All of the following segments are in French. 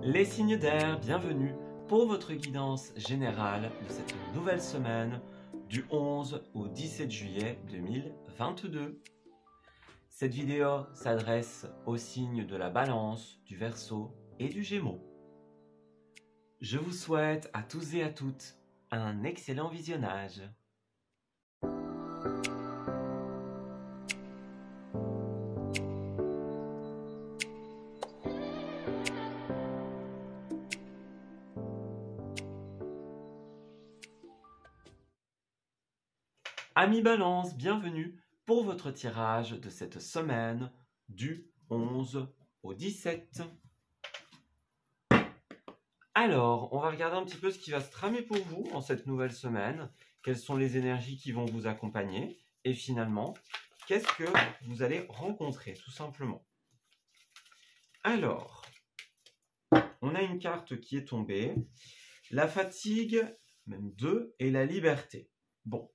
Les signes d'air, bienvenue pour votre guidance générale de cette nouvelle semaine du 11 au 17 juillet 2022. Cette vidéo s'adresse aux signes de la Balance, du Verseau et du Gémeaux. Je vous souhaite à tous et à toutes un excellent visionnage. Amis Balance, bienvenue pour votre tirage de cette semaine du 11 au 17. Alors, on va regarder un petit peu ce qui va se tramer pour vous en cette nouvelle semaine. Quelles sont les énergies qui vont vous accompagner? Et finalement, qu'est-ce que vous allez rencontrer, tout simplement? Alors, on a une carte qui est tombée. La fatigue, même 2, et la liberté. Bon.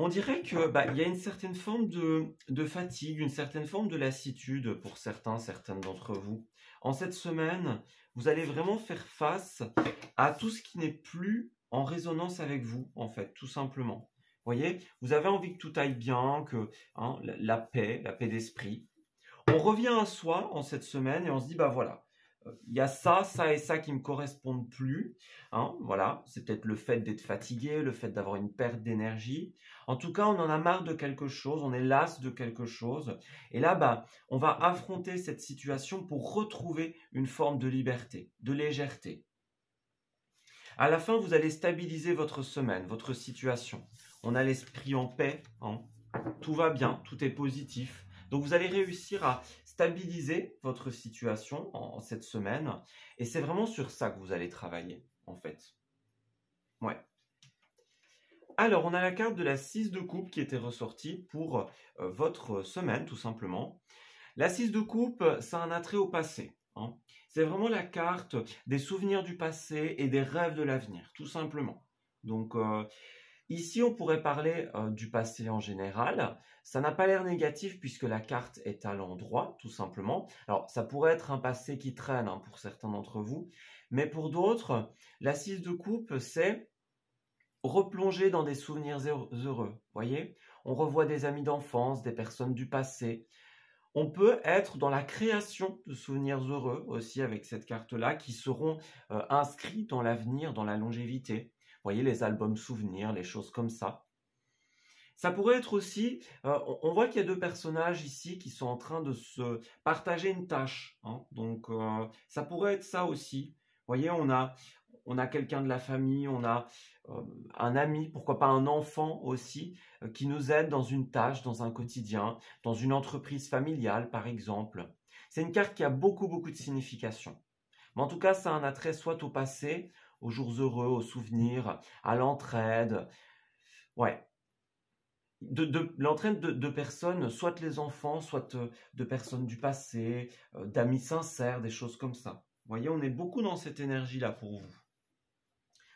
On dirait qu'il y a une certaine forme de fatigue, une certaine forme de lassitude pour certaines d'entre vous. En cette semaine, vous allez vraiment faire face à tout ce qui n'est plus en résonance avec vous, en fait, tout simplement. Vous voyez, vous avez envie que tout aille bien, que la paix d'esprit. On revient à soi en cette semaine et on se dit, voilà, il y a ça et ça qui ne me correspondent plus. Voilà, c'est peut-être le fait d'être fatigué, le fait d'avoir une perte d'énergie. En tout cas, on en a marre de quelque chose, on est las de quelque chose. Et là, on va affronter cette situation pour retrouver une forme de liberté, de légèreté. À la fin, vous allez stabiliser votre semaine, votre situation. On a l'esprit en paix, tout va bien, tout est positif. Donc, vous allez réussir à stabiliser votre situation en cette semaine. Et c'est vraiment sur ça que vous allez travailler, en fait. Ouais. Alors, on a la carte de la 6 de coupe qui était ressortie pour votre semaine, tout simplement. La 6 de coupe, c'est un attrait au passé. C'est vraiment la carte des souvenirs du passé et des rêves de l'avenir, tout simplement. Donc, ici, on pourrait parler du passé en général. Ça n'a pas l'air négatif puisque la carte est à l'endroit, tout simplement. Alors, ça pourrait être un passé qui traîne pour certains d'entre vous. Mais pour d'autres, la 6 de coupe, c'est replonger dans des souvenirs heureux. Voyez, on revoit des amis d'enfance, des personnes du passé. On peut être dans la création de souvenirs heureux aussi avec cette carte-là qui seront inscrits dans l'avenir, dans la longévité. Vous voyez, les albums souvenirs, les choses comme ça. Ça pourrait être aussi, on voit qu'il y a deux personnages ici qui sont en train de se partager une tâche. Donc, ça pourrait être ça aussi. Vous voyez, on a quelqu'un de la famille, on a un ami, pourquoi pas un enfant aussi, qui nous aide dans une tâche, dans un quotidien, dans une entreprise familiale, par exemple. C'est une carte qui a beaucoup de signification. Mais en tout cas, ça a un attrait soit au passé, aux jours heureux, aux souvenirs, à l'entraide. Ouais. L'entraide de personnes, soit les enfants, soit de personnes du passé, d'amis sincères, des choses comme ça. Vous voyez, on est beaucoup dans cette énergie-là pour vous.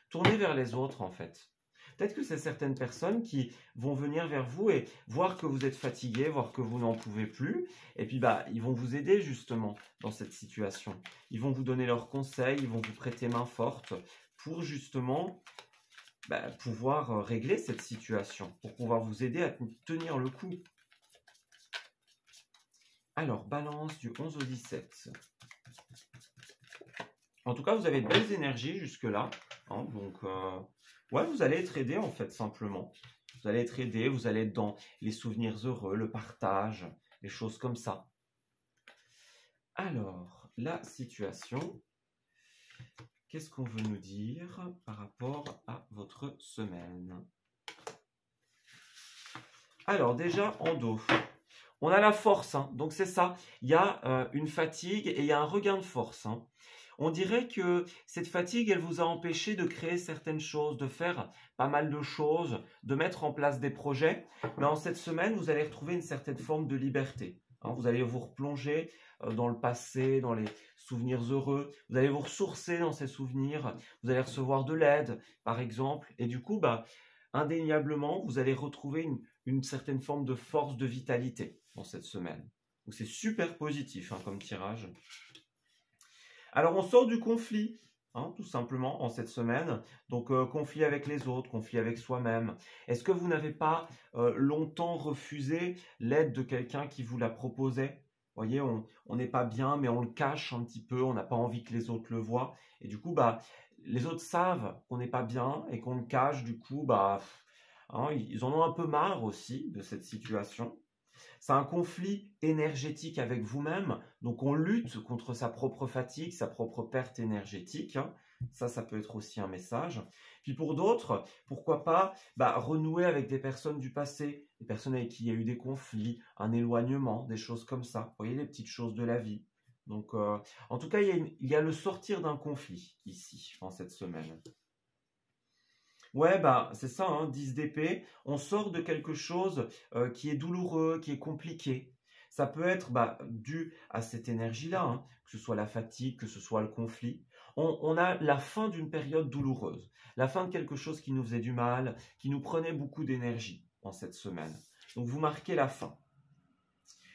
Tournez vers les autres, en fait. Peut-être que c'est certaines personnes qui vont venir vers vous et voir que vous êtes fatigué, voir que vous n'en pouvez plus. Et puis, ils vont vous aider justement dans cette situation. Ils vont vous donner leurs conseils, ils vont vous prêter main forte pour justement pouvoir régler cette situation, pour pouvoir vous aider à tenir le coup. Alors, Balance du 11 au 17. En tout cas, vous avez de belles énergies jusque-là. Donc, ouais, vous allez être aidé en fait, simplement. Vous allez être aidé, vous allez être dans les souvenirs heureux, le partage, les choses comme ça. Alors, la situation, qu'est-ce qu'on veut nous dire par rapport à votre semaine? Alors, déjà, en dos, on a la force, donc c'est ça. Il y a une fatigue et il y a un regain de force. On dirait que cette fatigue, elle vous a empêché de créer certaines choses, de faire pas mal de choses, de mettre en place des projets. Mais en cette semaine, vous allez retrouver une certaine forme de liberté. Vous allez vous replonger dans le passé, dans les souvenirs heureux. Vous allez vous ressourcer dans ces souvenirs. Vous allez recevoir de l'aide, par exemple. Et du coup, indéniablement, vous allez retrouver une certaine forme de force, de vitalité dans cette semaine. Donc c'est super positif hein, comme tirage. Alors on sort du conflit, hein, tout simplement, en cette semaine. Donc conflit avec les autres, conflit avec soi-même. Est-ce que vous n'avez pas longtemps refusé l'aide de quelqu'un qui vous la proposait? Vous voyez, on n'est pas bien, mais on le cache un petit peu, on n'a pas envie que les autres le voient. Et du coup, bah, les autres savent qu'on n'est pas bien et qu'on le cache. Du coup, bah, hein, ils en ont un peu marre aussi de cette situation. C'est un conflit énergétique avec vous-même, donc on lutte contre sa propre fatigue, sa propre perte énergétique. Hein. Ça peut être aussi un message. Puis pour d'autres, pourquoi pas renouer avec des personnes du passé, des personnes avec qui il y a eu des conflits, un éloignement, des choses comme ça. Vous voyez les petites choses de la vie. Donc, en tout cas, il y a le sortir d'un conflit ici, en cette semaine. Ouais, c'est ça, hein, 10 d'épée. On sort de quelque chose qui est douloureux, qui est compliqué. Ça peut être dû à cette énergie-là, hein, que ce soit la fatigue, que ce soit le conflit. On a la fin d'une période douloureuse, la fin de quelque chose qui nous faisait du mal, qui nous prenait beaucoup d'énergie en cette semaine. Donc vous marquez la fin.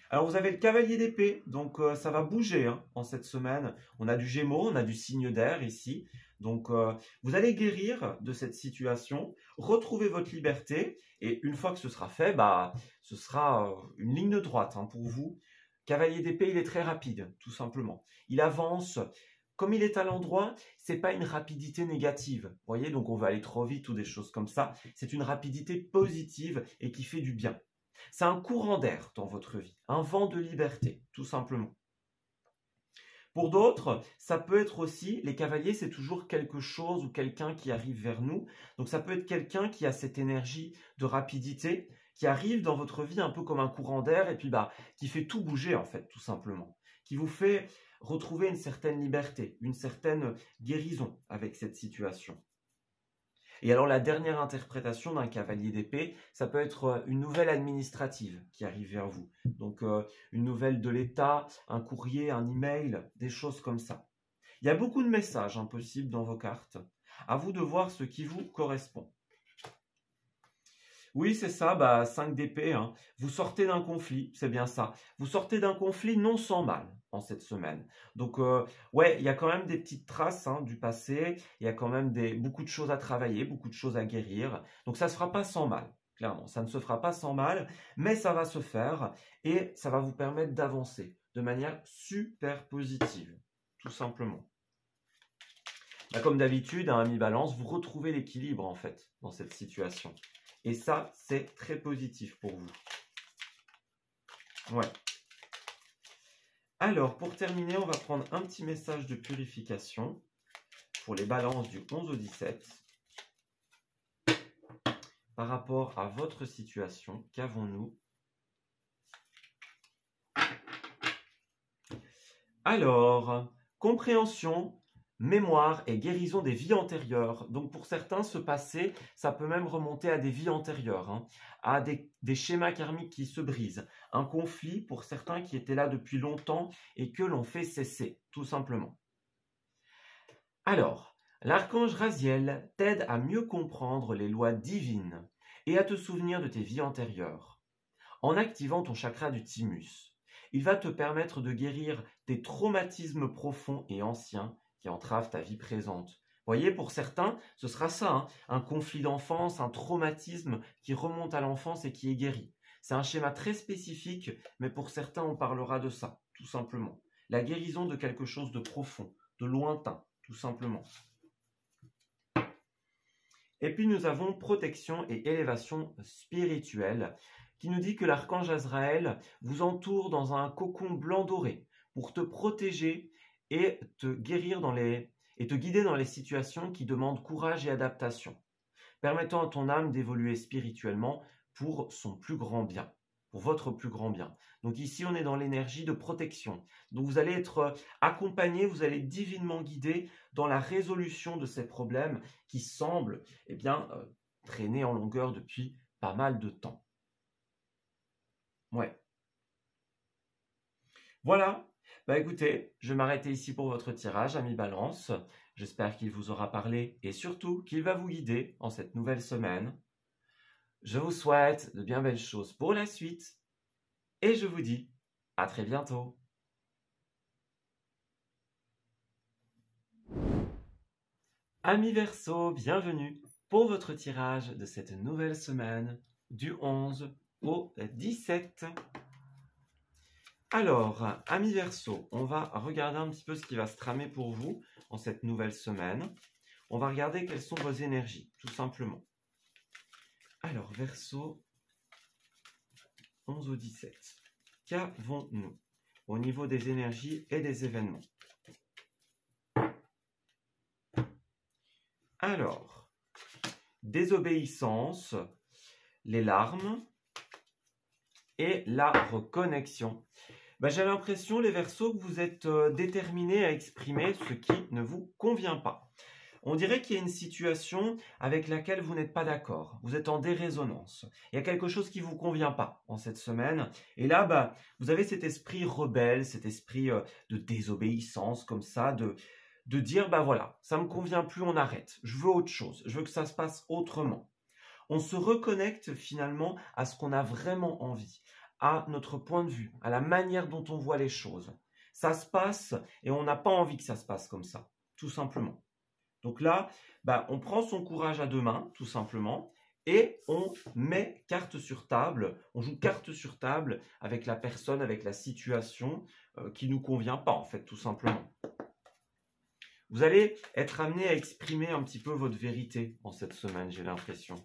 Alors vous avez le cavalier d'épée, donc ça va bouger hein, en cette semaine. On a du Gémeaux, on a du signe d'air ici. Donc vous allez guérir de cette situation, retrouver votre liberté, et une fois que ce sera fait, ce sera une ligne droite hein, pour vous. Cavalier d'épée, il est très rapide, tout simplement. Il avance. Comme il est à l'endroit, c'est pas une rapidité négative. Vous voyez, donc on va aller trop vite ou des choses comme ça. C'est une rapidité positive et qui fait du bien. C'est un courant d'air dans votre vie, un vent de liberté, tout simplement. Pour d'autres, ça peut être aussi, les cavaliers, c'est toujours quelque chose ou quelqu'un qui arrive vers nous. Donc ça peut être quelqu'un qui a cette énergie de rapidité, qui arrive dans votre vie un peu comme un courant d'air et puis qui fait tout bouger en fait, tout simplement. Qui vous fait retrouver une certaine liberté, une certaine guérison avec cette situation. Et alors la dernière interprétation d'un cavalier d'épée, ça peut être une nouvelle administrative qui arrive vers vous. Donc une nouvelle de l'État, un courrier, un email, des choses comme ça. Il y a beaucoup de messages impossibles dans vos cartes. À vous de voir ce qui vous correspond. Oui, c'est ça, 5 d'épée. Hein. Vous sortez d'un conflit, c'est bien ça. Vous sortez d'un conflit non sans mal en cette semaine. Donc, ouais, il y a quand même des petites traces hein, du passé. Il y a quand même beaucoup de choses à travailler, beaucoup de choses à guérir. Donc, ça ne se fera pas sans mal, clairement. Ça ne se fera pas sans mal, mais ça va se faire et ça va vous permettre d'avancer de manière super positive, tout simplement. Comme d'habitude, un ami balance, vous retrouvez l'équilibre en fait dans cette situation. Et ça, c'est très positif pour vous. Ouais. Alors, pour terminer, on va prendre un petit message de purification pour les balances du 11 au 17. Par rapport à votre situation, qu'avons-nous? Alors, compréhension, mémoire et guérison des vies antérieures. Donc pour certains, ce passé, ça peut même remonter à des vies antérieures, hein, à des schémas karmiques qui se brisent. Un conflit pour certains qui étaient là depuis longtemps et que l'on fait cesser, tout simplement. Alors, l'archange Raziel t'aide à mieux comprendre les lois divines et à te souvenir de tes vies antérieures. En activant ton chakra du thymus, il va te permettre de guérir des traumatismes profonds et anciens qui entravent ta vie présente. Vous voyez, pour certains, ce sera ça, hein, un conflit d'enfance, un traumatisme qui remonte à l'enfance et qui est guéri. C'est un schéma très spécifique, mais pour certains, on parlera de ça, tout simplement. La guérison de quelque chose de profond, de lointain, tout simplement. Et puis nous avons protection et élévation spirituelle, qui nous dit que l'archange Azraël vous entoure dans un cocon blanc doré pour te protéger et te guérir et te guider dans les situations qui demandent courage et adaptation, permettant à ton âme d'évoluer spirituellement pour son plus grand bien, pour votre plus grand bien. Donc ici, on est dans l'énergie de protection. Donc vous allez être accompagné, vous allez être divinement guidé dans la résolution de ces problèmes qui semblent traîner en longueur depuis pas mal de temps. Ouais. Voilà. Écoutez, je vais m'arrêter ici pour votre tirage, ami Balance. J'espère qu'il vous aura parlé et surtout qu'il va vous guider en cette nouvelle semaine. Je vous souhaite de bien belles choses pour la suite et je vous dis À très bientôt. Amis Verseau, bienvenue pour votre tirage de cette nouvelle semaine du 11 au 17. Alors, amis Verseau, on va regarder un petit peu ce qui va se tramer pour vous en cette nouvelle semaine. On va regarder quelles sont vos énergies, tout simplement. Alors, Verseau, 11 au 17. Qu'avons-nous au niveau des énergies et des événements? Alors, désobéissance, les larmes et la reconnexion. J'ai l'impression, les Verseaux, que vous êtes déterminés à exprimer ce qui ne vous convient pas. On dirait qu'il y a une situation avec laquelle vous n'êtes pas d'accord. Vous êtes en dérésonance. Il y a quelque chose qui ne vous convient pas en cette semaine. Et là, vous avez cet esprit rebelle, cet esprit de désobéissance comme ça, de dire, voilà, ça ne me convient plus, on arrête. Je veux autre chose. Je veux que ça se passe autrement. On se reconnecte finalement à ce qu'on a vraiment envie, à notre point de vue, à la manière dont on voit les choses. Ça se passe et on n'a pas envie que ça se passe comme ça, tout simplement. Donc là, on prend son courage à deux mains, tout simplement, et on met carte sur table, on joue carte sur table avec la personne, avec la situation qui ne nous convient pas, en fait, tout simplement. Vous allez être amené à exprimer un petit peu votre vérité en cette semaine, j'ai l'impression.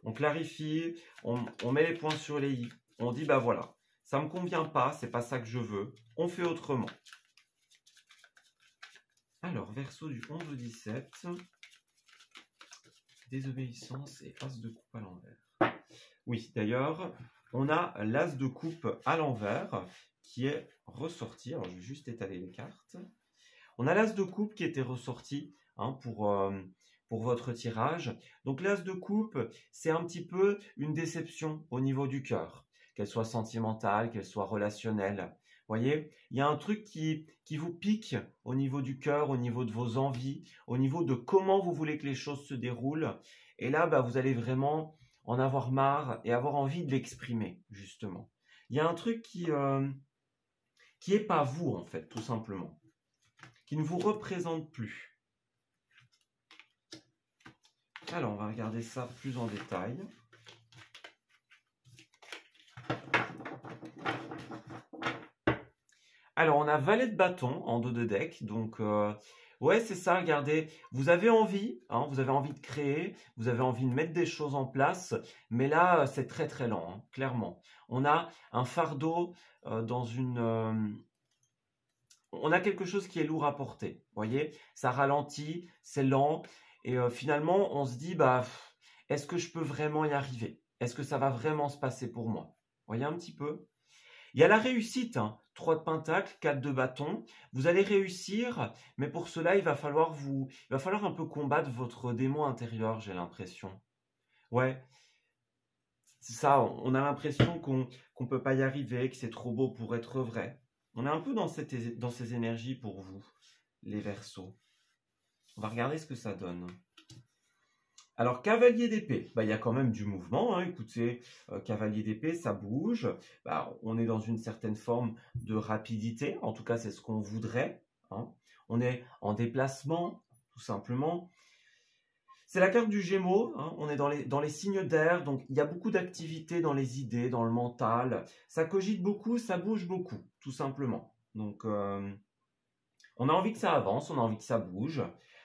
On clarifie, on met les points sur les i. On dit, voilà, ça ne me convient pas, c'est pas ça que je veux, on fait autrement. Alors, Verseau du 11 au 17, désobéissance et as de coupe à l'envers. Oui, d'ailleurs, on a l'as de coupe à l'envers qui est ressorti. Alors, je vais juste étaler les cartes. On a l'as de coupe qui était ressorti pour votre tirage. Donc, l'as de coupe, c'est un petit peu une déception au niveau du cœur, qu'elle soit sentimentale, qu'elle soit relationnelle. Vous voyez, il y a un truc qui vous pique au niveau du cœur, au niveau de vos envies, au niveau de comment vous voulez que les choses se déroulent. Et là, vous allez vraiment en avoir marre et avoir envie de l'exprimer, justement. Il y a un truc qui est pas vous, en fait, tout simplement, qui ne vous représente plus. Alors, on va regarder ça plus en détail. Donc, alors, on a valet de bâton en dos de deck. Donc, ouais, c'est ça, regardez. Vous avez envie, vous avez envie de créer, vous avez envie de mettre des choses en place. Mais là, c'est très, très lent, clairement. On a un fardeau dans une... on a quelque chose qui est lourd à porter. Vous voyez, ça ralentit, c'est lent. Et finalement, on se dit, est-ce que je peux vraiment y arriver? Est-ce que ça va vraiment se passer pour moi? Vous voyez un petit peu? Il y a la réussite, 3 de pentacle, 4 de bâton. Vous allez réussir, mais pour cela, il va falloir un peu combattre votre démon intérieur, j'ai l'impression. Ouais, c'est ça, on a l'impression qu'on ne peut pas y arriver, que c'est trop beau pour être vrai. On est un peu dans ces énergies pour vous, les Verseaux. On va regarder ce que ça donne. Alors, cavalier d'épée, il y a quand même du mouvement. Écoutez, cavalier d'épée, ça bouge. On est dans une certaine forme de rapidité. En tout cas, c'est ce qu'on voudrait. On est en déplacement, tout simplement. C'est la carte du Gémeaux. On est dans les signes d'air. Donc, il y a beaucoup d'activité dans les idées, dans le mental. Ça cogite beaucoup, ça bouge beaucoup, tout simplement. Donc, on a envie que ça avance, on a envie que ça bouge.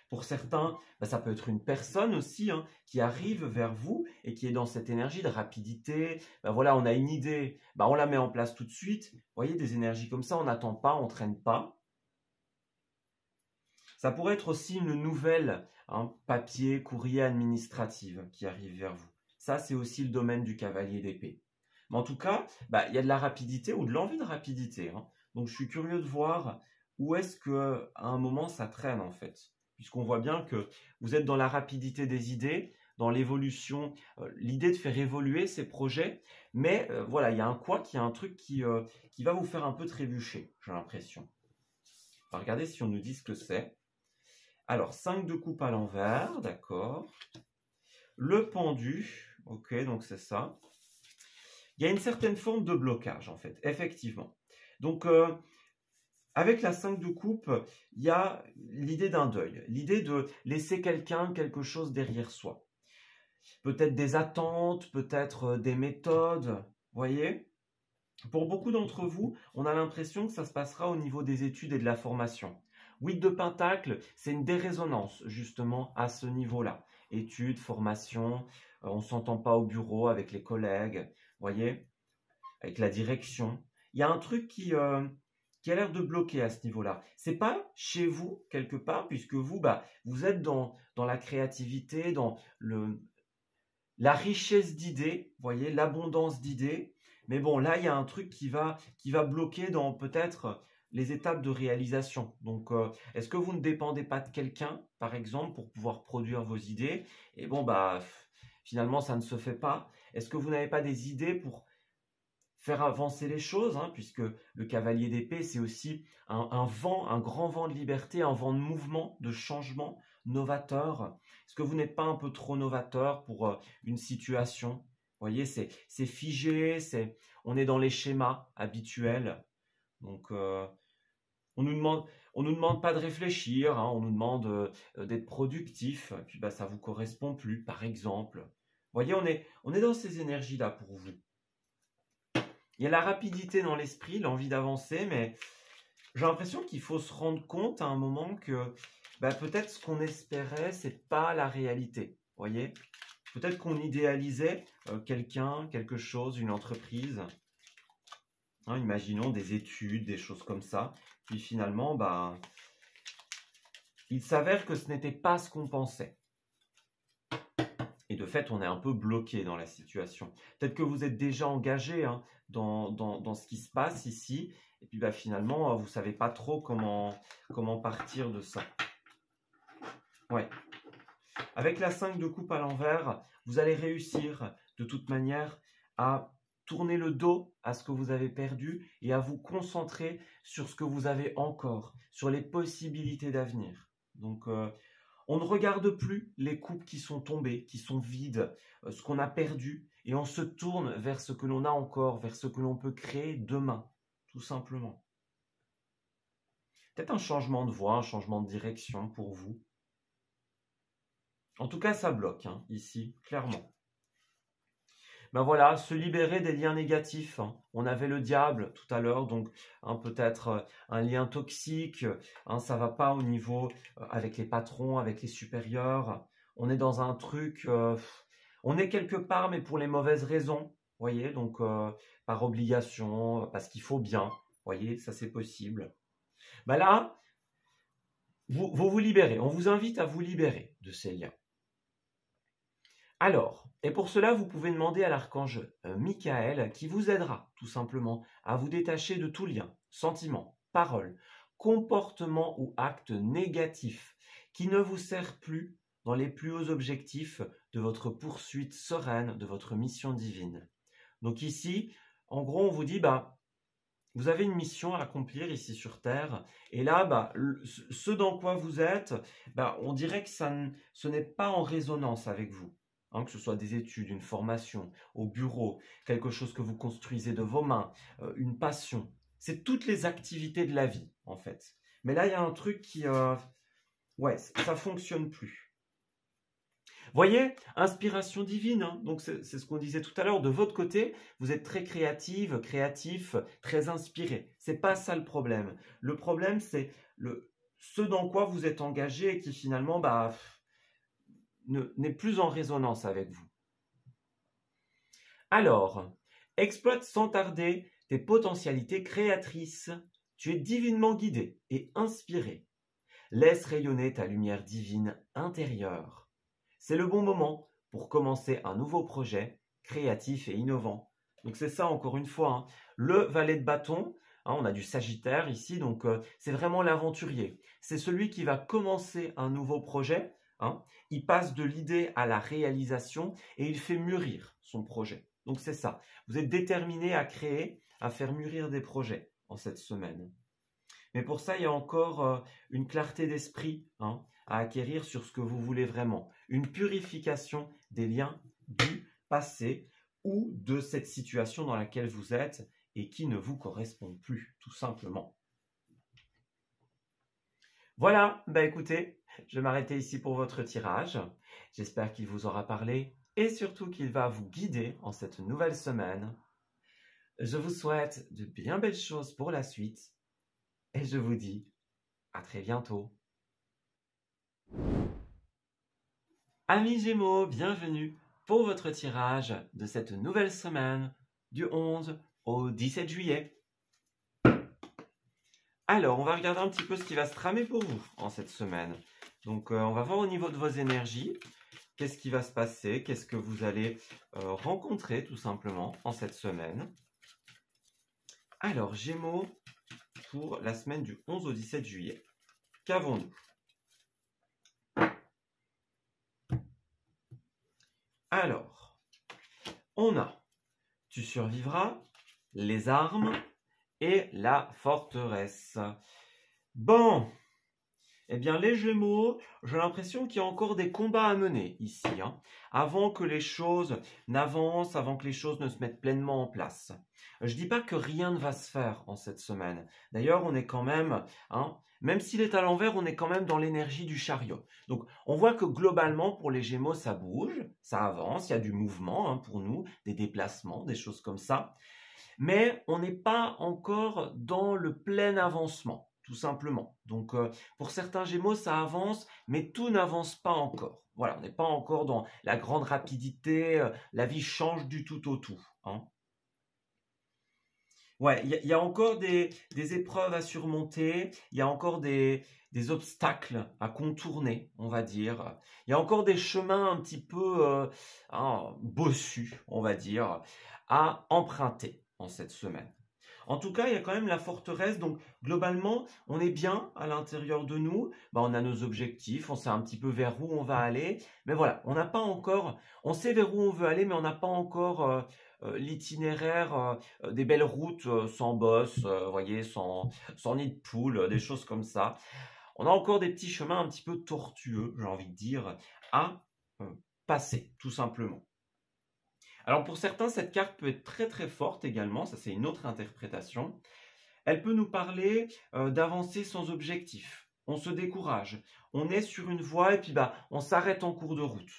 Pour certains, ça peut être une personne aussi qui arrive vers vous et qui est dans cette énergie de rapidité. Voilà, on a une idée, on la met en place tout de suite. Vous voyez, des énergies comme ça, on n'attend pas, on ne traîne pas. Ça pourrait être aussi une nouvelle, papier, courrier administratif qui arrive vers vous. Ça, c'est aussi le domaine du cavalier d'épée. Mais en tout cas, il y a de la rapidité ou de l'envie de rapidité. Donc, je suis curieux de voir où est-ce qu'à un moment, ça traîne en fait. Puisqu'on voit bien que vous êtes dans la rapidité des idées, dans l'évolution, l'idée de faire évoluer ces projets. Mais voilà, il y a un couac, il y a un truc qui va vous faire un peu trébucher, j'ai l'impression. On va regarder si on nous dit ce que c'est. Alors, 5 de coupe à l'envers, d'accord. Le pendu, ok, donc c'est ça. Il y a une certaine forme de blocage, en fait, effectivement. Donc, avec la 5 de coupe, il y a l'idée d'un deuil, l'idée de laisser quelque chose derrière soi. Peut-être des attentes, peut-être des méthodes, voyez? Pour beaucoup d'entre vous, on a l'impression que ça se passera au niveau des études et de la formation. 8 de Pentacle, c'est une dérésonance justement à ce niveau-là. Études, formation, on ne s'entend pas au bureau avec les collègues, voyez, avec la direction. Il y a un truc qui a l'air de bloquer à ce niveau-là. C'est pas chez vous, quelque part, puisque vous, vous êtes dans la créativité, dans la richesse d'idées, voyez, l'abondance d'idées. Mais bon, là, il y a un truc qui va bloquer dans peut-être les étapes de réalisation. Donc, est-ce que vous ne dépendez pas de quelqu'un, par exemple, pour pouvoir produire vos idées? Et bon, finalement, ça ne se fait pas. Est-ce que vous n'avez pas des idées pour faire avancer les choses, hein, puisque le cavalier d'épée, c'est aussi un vent, un grand vent de liberté, un vent de mouvement, de changement novateur. Est-ce que vous n'êtes pas un peu trop novateur pour une situation? Vous voyez, c'est figé, on est dans les schémas habituels. Donc, on nous demande pas de réfléchir, hein, on nous demande d'être productif, et puis ça vous correspond plus, par exemple. Vous voyez, on est dans ces énergies-là pour vous. Il y a la rapidité dans l'esprit, l'envie d'avancer, mais j'ai l'impression qu'il faut se rendre compte à un moment que peut-être ce qu'on espérait, c'est pas la réalité. Vous voyez? Peut-être qu'on idéalisait quelqu'un, quelque chose, une entreprise. Hein, imaginons des études, des choses comme ça. Puis finalement, il s'avère que ce n'était pas ce qu'on pensait. Et de fait, on est un peu bloqué dans la situation. Peut-être que vous êtes déjà engagé dans ce qui se passe ici. Et puis finalement, vous ne savez pas trop comment partir de ça. Ouais. Avec la 5 de coupe à l'envers, vous allez réussir de toute manière à tourner le dos à ce que vous avez perdu et à vous concentrer sur ce que vous avez encore, sur les possibilités d'avenir. Donc, on ne regarde plus les coupes qui sont tombées, qui sont vides, ce qu'on a perdu, et on se tourne vers ce que l'on a encore, vers ce que l'on peut créer demain, tout simplement. Peut-être un changement de voie, un changement de direction pour vous. En tout cas, ça bloque, hein, ici, clairement. Voilà, se libérer des liens négatifs. Hein. On avait le diable tout à l'heure, donc peut-être un lien toxique. Ça va pas au niveau avec les patrons, avec les supérieurs. On est dans un truc, on est quelque part, mais pour les mauvaises raisons. Voyez, donc par obligation, parce qu'il faut bien. Voyez, ça c'est possible. Là, vous vous libérez. On vous invite à vous libérer de ces liens. Alors, et pour cela, vous pouvez demander à l'archange Michael qui vous aidera tout simplement à vous détacher de tout lien, sentiment, parole, comportement ou acte négatif qui ne vous sert plus dans les plus hauts objectifs de votre poursuite sereine de votre mission divine. Donc ici, en gros, on vous dit, vous avez une mission à accomplir ici sur Terre, et là, ce dans quoi vous êtes, on dirait que ce n'est pas en résonance avec vous. Que ce soit des études, une formation, au bureau, quelque chose que vous construisez de vos mains, une passion. C'est toutes les activités de la vie, en fait. Mais là, il y a un truc qui... ça ne fonctionne plus. Voyez, inspiration divine, hein. Donc c'est ce qu'on disait tout à l'heure. De votre côté, vous êtes très créative, créatif, très inspiré. C'est pas ça le problème. Le problème, c'est ce dans quoi vous êtes engagé et qui finalement, n'est plus en résonance avec vous. Alors, exploite sans tarder tes potentialités créatrices. Tu es divinement guidé et inspiré. Laisse rayonner ta lumière divine intérieure. C'est le bon moment pour commencer un nouveau projet créatif et innovant. Donc c'est ça encore une fois, hein. Le valet de bâton, hein, on a du Sagittaire ici, donc c'est vraiment l'aventurier. C'est celui qui va commencer un nouveau projet. Hein, il passe de l'idée à la réalisation et il fait mûrir son projet. Donc c'est ça. Vous êtes déterminé à créer, à faire mûrir des projets en cette semaine. Mais pour ça, il y a encore une clarté d'esprit à acquérir sur ce que vous voulez vraiment. Une purification des liens du passé ou de cette situation dans laquelle vous êtes et qui ne vous correspondent plus, tout simplement. Voilà, écoutez, je vais m'arrêter ici pour votre tirage. J'espère qu'il vous aura parlé et surtout qu'il va vous guider en cette nouvelle semaine. Je vous souhaite de bien belles choses pour la suite et je vous dis à très bientôt. Amis Gémeaux, bienvenue pour votre tirage de cette nouvelle semaine du 11 au 17 juillet. Alors, on va regarder un petit peu ce qui va se tramer pour vous en cette semaine. Donc, on va voir au niveau de vos énergies, qu'est-ce qui va se passer, qu'est-ce que vous allez rencontrer tout simplement en cette semaine. Alors, Gémeaux, pour la semaine du 11 au 17 juillet, qu'avons-nous? Alors, on a « Tu survivras », les armes et la forteresse. Bon, eh bien les Gémeaux, j'ai l'impression qu'il y a encore des combats à mener ici, avant que les choses n'avancent, avant que les choses ne se mettent pleinement en place. Je ne dis pas que rien ne va se faire en cette semaine. D'ailleurs, on est quand même, même s'il est à l'envers, on est quand même dans l'énergie du chariot. Donc, on voit que globalement, pour les Gémeaux, ça bouge, ça avance, il y a du mouvement pour nous, des déplacements, des choses comme ça. Mais on n'est pas encore dans le plein avancement, tout simplement. Donc, pour certains Gémeaux, ça avance, mais tout n'avance pas encore. Voilà, on n'est pas encore dans la grande rapidité, la vie change du tout au tout. Ouais, il y a encore des épreuves à surmonter, il y a encore des obstacles à contourner, on va dire. Il y a encore des chemins un petit peu bossus, on va dire, à emprunter en cette semaine. En tout cas, il y a quand même la forteresse, donc globalement, on est bien à l'intérieur de nous, on a nos objectifs, on sait un petit peu vers où on va aller, mais voilà, on n'a pas encore, on sait vers où on veut aller, mais on n'a pas encore l'itinéraire des belles routes sans bosse, voyez, sans nid de poule, des choses comme ça. On a encore des petits chemins un petit peu tortueux, j'ai envie de dire, à passer, tout simplement. Alors pour certains, cette carte peut être très très forte également, ça c'est une autre interprétation. Elle peut nous parler d'avancer sans objectif. On se décourage, on est sur une voie et puis on s'arrête en cours de route.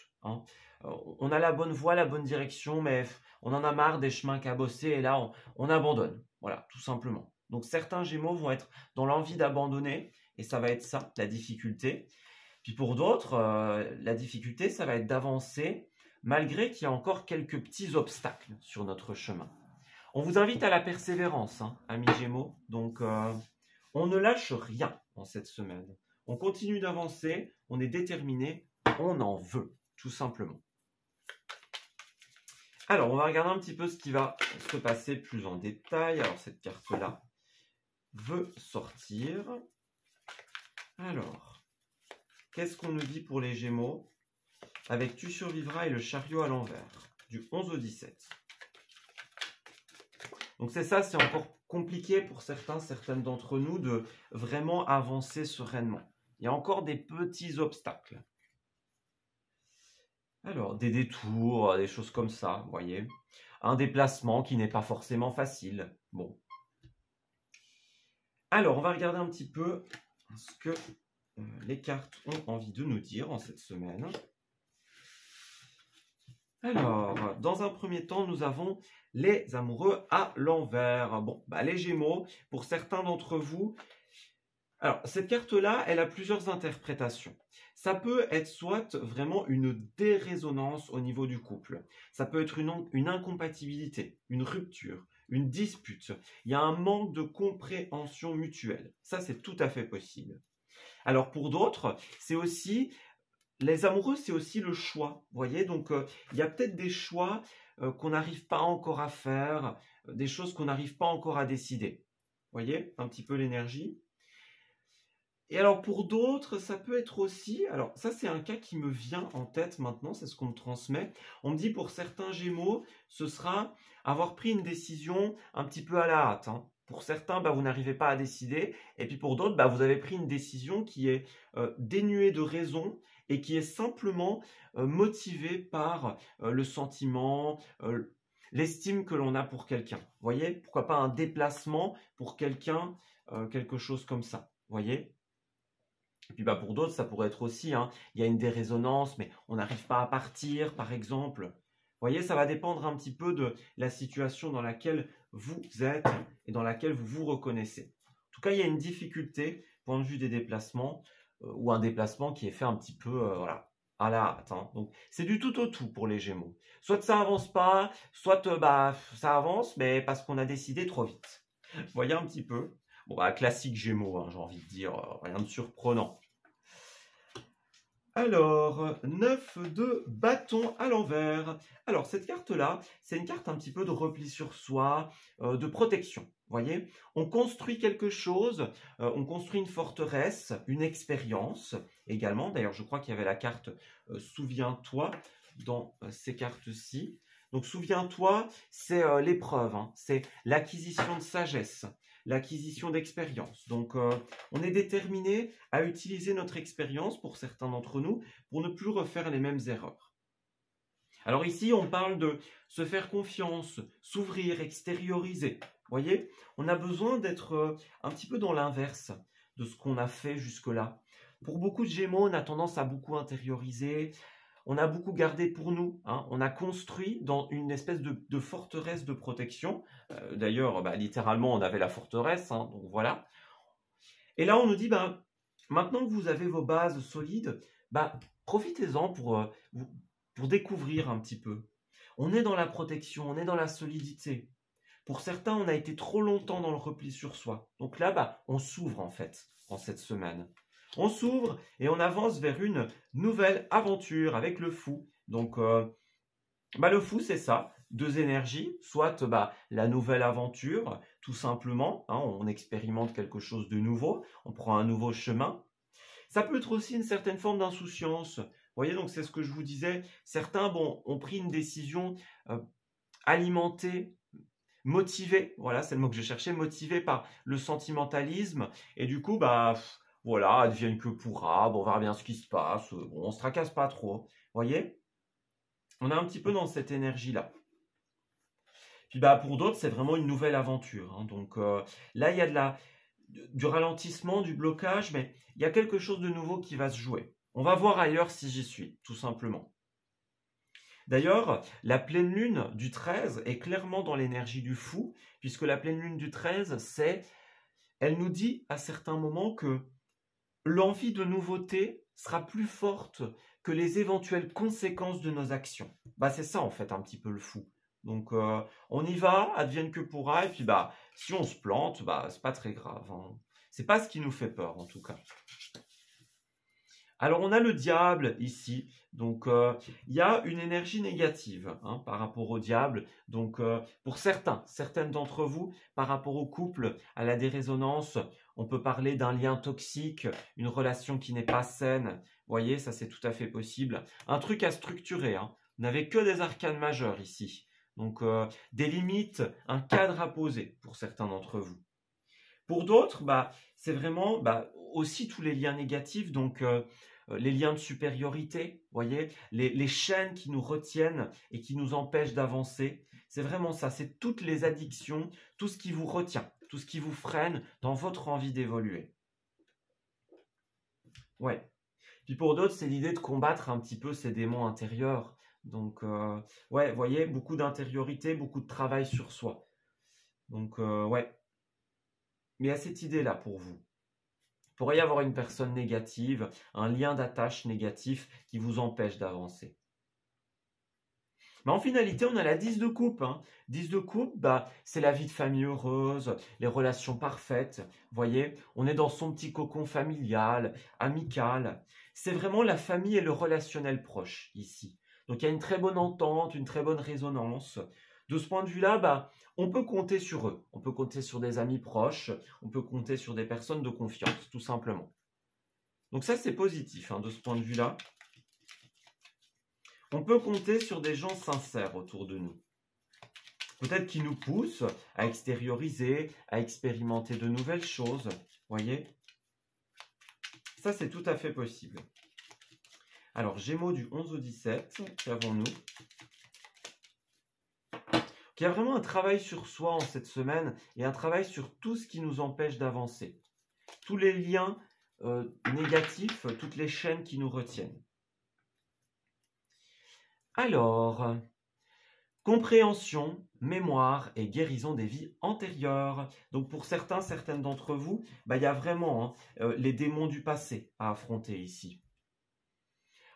On a la bonne voie, la bonne direction, mais on en a marre des chemins cabossés et là on abandonne. Voilà, tout simplement. Donc certains Gémeaux vont être dans l'envie d'abandonner et ça va être ça, la difficulté. Puis pour d'autres, la difficulté, ça va être d'avancer malgré qu'il y a encore quelques petits obstacles sur notre chemin. On vous invite à la persévérance, amis Gémeaux. Donc, on ne lâche rien en cette semaine. On continue d'avancer, on est déterminé, on en veut, tout simplement. Alors, on va regarder un petit peu ce qui va se passer plus en détail. Alors, cette carte-là veut sortir. Alors, qu'est-ce qu'on nous dit pour les Gémeaux avec « Tu survivras » et le chariot à l'envers, du 11 au 17. Donc c'est ça, c'est encore compliqué pour certaines d'entre nous de vraiment avancer sereinement. Il y a encore des petits obstacles. Alors, des détours, des choses comme ça, vous voyez. Un déplacement qui n'est pas forcément facile. Bon. Alors, on va regarder un petit peu ce que les cartes ont envie de nous dire en cette semaine. Alors, dans un premier temps, nous avons les amoureux à l'envers. Bon, les Gémeaux, pour certains d'entre vous, alors cette carte-là, elle a plusieurs interprétations. Ça peut être soit vraiment une dérésonance au niveau du couple. Ça peut être une incompatibilité, une rupture, une dispute. Il y a un manque de compréhension mutuelle. Ça, c'est tout à fait possible. Alors pour d'autres, c'est aussi... Les amoureux, c'est aussi le choix, vous voyez. Donc, il y a peut-être des choix qu'on n'arrive pas encore à faire, des choses qu'on n'arrive pas encore à décider. Vous voyez, un petit peu l'énergie. Et alors, pour d'autres, ça peut être aussi... Alors, ça, c'est un cas qui me vient en tête maintenant, c'est ce qu'on me transmet. On me dit, pour certains Gémeaux, ce sera avoir pris une décision un petit peu à la hâte. Pour certains, vous n'arrivez pas à décider. Et puis pour d'autres, vous avez pris une décision qui est dénuée de raison et qui est simplement motivée par le sentiment, l'estime que l'on a pour quelqu'un. Vous voyez? Pourquoi pas un déplacement pour quelqu'un, quelque chose comme ça. Vous voyez? Et puis pour d'autres, ça pourrait être aussi, hein, il y a une dérésonance, mais on n'arrive pas à partir, par exemple. Vous voyez, ça va dépendre un petit peu de la situation dans laquelle vous êtes et dans laquelle vous vous reconnaissez. En tout cas, il y a une difficulté, point de vue des déplacements, ou un déplacement qui est fait un petit peu, voilà, à la hâte. Hein. Donc, c'est du tout au tout pour les Gémeaux. Soit ça avance pas, soit ça avance, mais parce qu'on a décidé trop vite. Vous voyez un petit peu? Bon, classique Gémeaux, hein, j'ai envie de dire, rien de surprenant. Alors, 9 de bâton à l'envers. Alors, cette carte-là, c'est une carte un petit peu de repli sur soi, de protection. Vous voyez, on construit quelque chose, on construit une forteresse, une expérience également. D'ailleurs, je crois qu'il y avait la carte Souviens-toi dans ces cartes-ci. Donc, Souviens-toi, c'est l'épreuve, hein, c'est l'acquisition de sagesse, l'acquisition d'expérience. Donc, on est déterminé à utiliser notre expérience, pour certains d'entre nous, pour ne plus refaire les mêmes erreurs. Alors ici, on parle de se faire confiance, s'ouvrir, extérioriser. Vous voyez, on a besoin d'être un petit peu dans l'inverse de ce qu'on a fait jusque-là. Pour beaucoup de Gémeaux, on a tendance à beaucoup intérioriser, on a beaucoup gardé pour nous, hein. On a construit dans une espèce de forteresse de protection. D'ailleurs, littéralement, on avait la forteresse, hein, donc voilà. Et là, on nous dit, maintenant que vous avez vos bases solides, profitez-en pour découvrir un petit peu. On est dans la protection, on est dans la solidité. Pour certains, on a été trop longtemps dans le repli sur soi. Donc là, on s'ouvre en fait, en cette semaine. On s'ouvre et on avance vers une nouvelle aventure avec le fou. Donc, le fou, c'est ça. Deux énergies, soit la nouvelle aventure, tout simplement. Hein, on expérimente quelque chose de nouveau, on prend un nouveau chemin. Ça peut être aussi une certaine forme d'insouciance. Vous voyez, donc c'est ce que je vous disais. Certains ont pris une décision alimentée, motivée, voilà, c'est le mot que je cherchais, motivée par le sentimentalisme. Et du coup, voilà, advienne que pourra, on verra bien ce qui se passe, on se tracasse pas trop. Vous voyez? On est un petit peu dans cette énergie-là. Puis pour d'autres, c'est vraiment une nouvelle aventure. Hein. Donc là, il y a du ralentissement, du blocage, mais il y a quelque chose de nouveau qui va se jouer. On va voir ailleurs si j'y suis, tout simplement. D'ailleurs, la pleine lune du 13 est clairement dans l'énergie du fou, puisque la pleine lune du 13, elle nous dit à certains moments que l'envie de nouveauté sera plus forte que les éventuelles conséquences de nos actions. C'est ça en fait un petit peu le fou. Donc on y va, advienne que pourra, et puis si on se plante, c'est pas très grave. Hein. C'est pas ce qui nous fait peur en tout cas. Alors on a le diable ici, donc il y a une énergie négative par rapport au diable. Donc pour certaines d'entre vous, par rapport au couple, à la dérésonance, on peut parler d'un lien toxique, une relation qui n'est pas saine. Vous voyez, ça c'est tout à fait possible. Un truc à structurer, hein. Vous n'avez que des arcanes majeures ici. Donc des limites, un cadre à poser pour certains d'entre vous. Pour d'autres, c'est vraiment aussi tous les liens négatifs, donc les liens de supériorité, voyez, les chaînes qui nous retiennent et qui nous empêchent d'avancer. C'est vraiment ça, c'est toutes les addictions, tout ce qui vous retient, tout ce qui vous freine dans votre envie d'évoluer. Ouais. Puis pour d'autres, c'est l'idée de combattre un petit peu ces démons intérieurs. Donc, ouais, vous voyez, beaucoup d'intériorité, beaucoup de travail sur soi. Donc, ouais. Mais il y a cette idée-là pour vous. Il pourrait y avoir une personne négative, un lien d'attache négatif qui vous empêche d'avancer. Mais en finalité, on a la 10 de coupe. 10 de coupe, c'est la vie de famille heureuse, les relations parfaites. Vous voyez, on est dans son petit cocon familial, amical. C'est vraiment la famille et le relationnel proche ici. Donc il y a une très bonne entente, une très bonne résonance. De ce point de vue-là, on peut compter sur eux. On peut compter sur des amis proches, on peut compter sur des personnes de confiance, tout simplement. Donc ça, c'est positif de ce point de vue-là. On peut compter sur des gens sincères autour de nous. Peut-être qui nous poussent à extérioriser, à expérimenter de nouvelles choses. Voyez? Ça, c'est tout à fait possible. Alors, Gémeaux du 11 au 17, qu'avons-nous? qu'il y a vraiment un travail sur soi en cette semaine et un travail sur tout ce qui nous empêche d'avancer. Tous les liens négatifs, toutes les chaînes qui nous retiennent. Alors, compréhension, mémoire et guérison des vies antérieures. Donc pour certaines d'entre vous, il y a vraiment les démons du passé à affronter ici.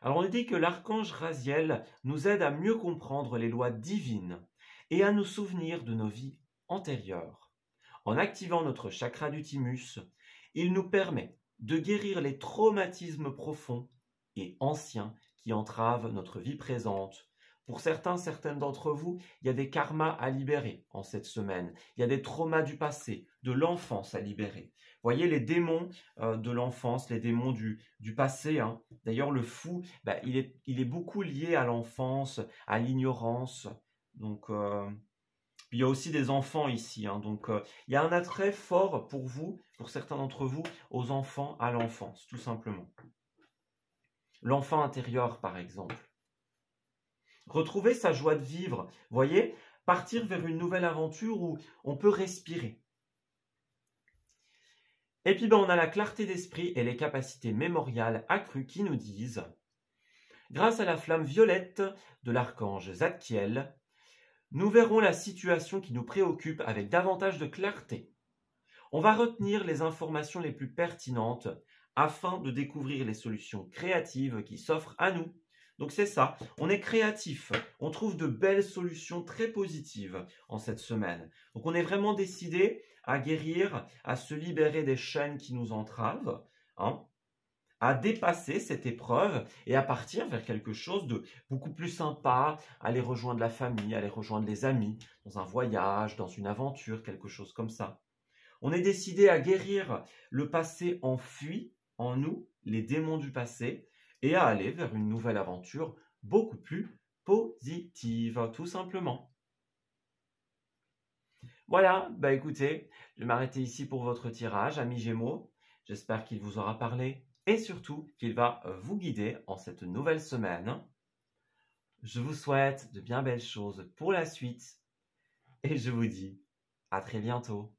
Alors on dit que l'archange Raziel nous aide à mieux comprendre les lois divines et à nous souvenir de nos vies antérieures. En activant notre chakra du thymus, il nous permet de guérir les traumatismes profonds et anciens qui entravent notre vie présente. Pour certaines d'entre vous, il y a des karmas à libérer en cette semaine. Il y a des traumas du passé, de l'enfance à libérer. Vous voyez, les démons de l'enfance, les démons du passé. Hein. D'ailleurs, le fou, il est beaucoup lié à l'enfance, à l'ignorance. Donc, il y a aussi des enfants ici. Hein. Donc, il y a un attrait fort pour vous, pour certains d'entre vous, aux enfants, à l'enfance, tout simplement. L'enfant intérieur, par exemple. Retrouver sa joie de vivre, voyez, partir vers une nouvelle aventure où on peut respirer. Et puis on a la clarté d'esprit et les capacités mémoriales accrues qui nous disent, grâce à la flamme violette de l'archange Zadkiel, nous verrons la situation qui nous préoccupe avec davantage de clarté. On va retenir les informations les plus pertinentes afin de découvrir les solutions créatives qui s'offrent à nous. Donc c'est ça, on est créatif, on trouve de belles solutions très positives en cette semaine. Donc on est vraiment décidé à guérir, à se libérer des chaînes qui nous entravent, hein, à dépasser cette épreuve et à partir vers quelque chose de beaucoup plus sympa, aller rejoindre la famille, aller rejoindre les amis, dans un voyage, dans une aventure, quelque chose comme ça. On est décidé à guérir le passé enfui en nous, les démons du passé, et à aller vers une nouvelle aventure beaucoup plus positive, tout simplement. Voilà, écoutez, je vais m'arrêter ici pour votre tirage, amis Gémeaux. J'espère qu'il vous aura parlé et surtout qu'il va vous guider en cette nouvelle semaine. Je vous souhaite de bien belles choses pour la suite et je vous dis à très bientôt.